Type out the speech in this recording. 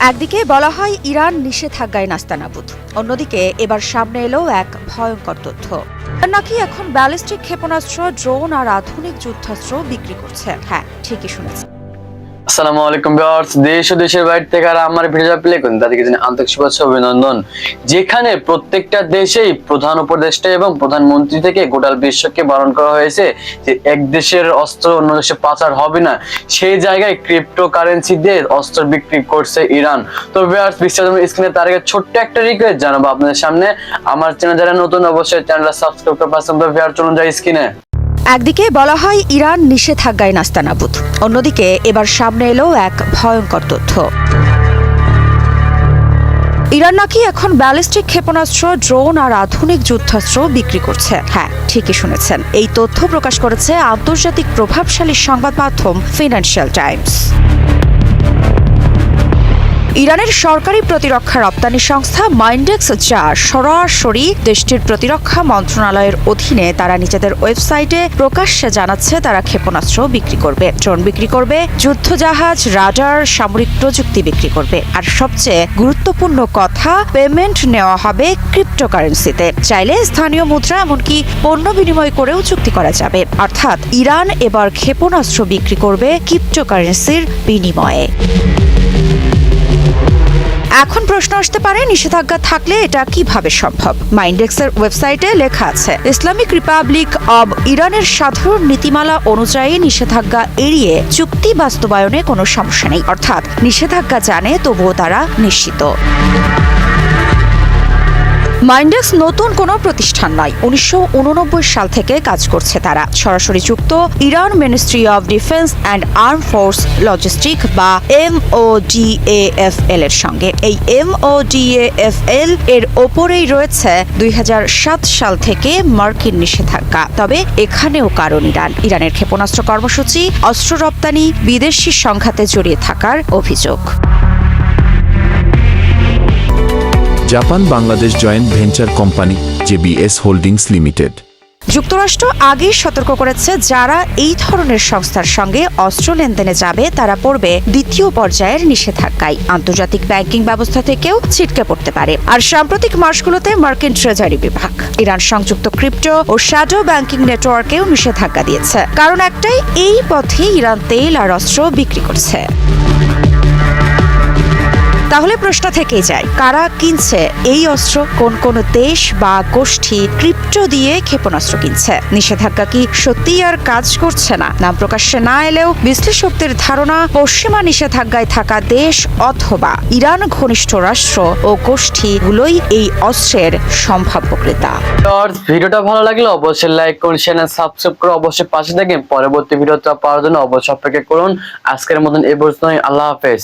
একদিকে বলা হয় ইরান নিষেধাজ্ঞায় নাস্তানাবুদ, অন্যদিকে এবার সামনে এলো এক ভয়ঙ্কর তথ্য। নাকি এখন ব্যালিস্টিক ক্ষেপণাস্ত্র, ড্রোন আর আধুনিক যুদ্ধাস্ত্র বিক্রি করছে। হ্যাঁ, ঠিকই শুনেছেন। আসসালামু আলাইকুম ভিউয়ার্স, দেশ ও দেশের বাইরে থেকে আর আমার ভিডিওটা প্লে করেন তাদেরকে জানাই আন্তরিক শুভেচ্ছা অভিনন্দন। যেখানে প্রত্যেকটা দেশেই প্রধান উপদেষ্টা এবং প্রধানমন্ত্রী থেকে গোটা বিশ্বকে বারণ করা হয়েছে যে এক দেশের অস্ত্র অন্য দেশে পাচার হবে না, সেই জায়গায় ক্রিপ্টোকারেন্সি দিয়ে অস্ত্র বিক্রি করছে ইরান। তো ভিউয়ার্স, বিস্তারিত স্ক্রিনে তার আগে ছোট্ট একটা রিকোয়েস্ট জানাবো আপনাদের সামনে। আমার চ্যানেল যারা নতুন অবশ্যই চ্যানেলটা সাবস্ক্রাইব করে পাশে থাকা ভিউয়ার চলুন যাই স্ক্রিনে। একদিকে বলা হয় ইরান নিষেধাজ্ঞায় নাস্তানাবুদ, অন্যদিকে এবার সামনে এলো এক ভয়ঙ্কর তথ্য। ইরান নাকি এখন ব্যালিস্টিক ক্ষেপণাস্ত্র, ড্রোন আর আধুনিক যুদ্ধাস্ত্র বিক্রি করছে। হ্যাঁ, ঠিকই শুনেছেন। এই তথ্য প্রকাশ করেছে আন্তর্জাতিক প্রভাবশালী সংবাদ মাধ্যম ফিনান্সিয়াল টাইমস। ইরানের সরকারি প্রতিরক্ষা রপ্তানি সংস্থা মাইন্ডেক্স, যা সরাসরি দেশটির প্রতিরক্ষা মন্ত্রণালয়ের অধীনে, তারা নিজেদের ওয়েবসাইটে প্রকাশ্যে জানাচ্ছে তারা ক্ষেপণাস্ত্র বিক্রি করবে, ড্রোন বিক্রি করবে, যুদ্ধজাহাজ, রাডার, সামরিক প্রযুক্তি বিক্রি করবে। আর সবচেয়ে গুরুত্বপূর্ণ কথা, পেমেন্ট নেওয়া হবে ক্রিপ্টোকারেন্সিতে। চাইলে স্থানীয় মুদ্রা, এমনকি পণ্য বিনিময় করেও চুক্তি করা যাবে। অর্থাৎ ইরান এবার ক্ষেপণাস্ত্র বিক্রি করবে ক্রিপ্টোকারেন্সির বিনিময়ে। এখন প্রশ্ন আসতে পারে, নিষেধাজ্ঞা থাকলে এটা কিভাবে সম্ভব? মাইন্ডেক্সের ওয়েবসাইটে লেখা আছে, ইসলামিক রিপাবলিক অব ইরানের সাধারণ নীতিমালা অনুযায়ী নিষেধাজ্ঞা এড়িয়ে চুক্তি বাস্তবায়নে কোনো সমস্যা নেই। অর্থাৎ নিষেধাজ্ঞা জানে, তবুও তারা নিশ্চিত। মাইন্ডেক্স নতুন কোনো প্রতিষ্ঠান নয়, 1989 সাল থেকে কাজ করছে তারা। সরাসরি যুক্ত Iran ministry of defence and arm force logistic বা MODAFL এর সঙ্গে। এই MODAFL এর ওপরেই রয়েছে 2007 সাল থেকে মার্কিন নিষেধাজ্ঞা। তবে এখানেও কারণ ইরানের ক্ষেপণাস্ত্র কর্মসূচি, অস্ত্র রপ্তানি, বিদেশি সংঘাতে জড়িয়ে থাকার অভিযোগ। Japan Bangladesh joint venture company JBS holdings limited. যুক্তরাষ্ট্র আগেই সতর্ক করেছে, যারা এই ধরনের সংস্থার সঙ্গে অস্ত্র লেনদেনে যাবে তারা পড়বে দ্বিতীয় পর্যায়ের নিষেধাজ্ঞায়। আন্তর্জাতিক ব্যাংকিং ব্যবস্থা থেকেও ছিটকে পড়তে পারে। আর সাম্প্রতিক মাসগুলোতে মার্কিন ট্রেজারি বিভাগ ইরান সংযুক্ত ক্রিপ্টো ও শ্যাডো ব্যাংকিং নেটওয়ার্কেও নিষেধাজ্ঞা দিয়েছে। কারণ একটাই, এই পথে ইরান তেল আর অস্ত্র বিক্রি করছে। তাহলে প্রশ্ন থেকেই যায়, কারা কিনছে এই অস্ত্র? কোন কোন দেশ বা গোষ্ঠী ক্রিপ্টো দিয়ে ক্ষেপণাস্ত্র কিনছে? নিষেধাজ্ঞা কি সত্যিই আর কাজ করছে না? নাম প্রকাশ্যে না এলেও বিশ্লেষকদের ধারণা, পশ্চিমা নিষেধাজ্ঞায় থাকা দেশ অথবা ইরান ঘনিষ্ঠ রাষ্ট্র ও গোষ্ঠীগুলোই এই অস্ত্রের সম্ভাব্য ক্রেতা। ভিডিওটা ভালো লাগলে অবশ্যই লাইক করুন, চ্যানেল সাবস্ক্রাইব করে অবশ্যই পাশে থাকেন। পরবর্তী ভিডিওটা পাওয়ার জন্য অবশ্যই অপেক্ষা করুন। আজকের মতন এই পর্যন্তই। আল্লাহ হাফেজ।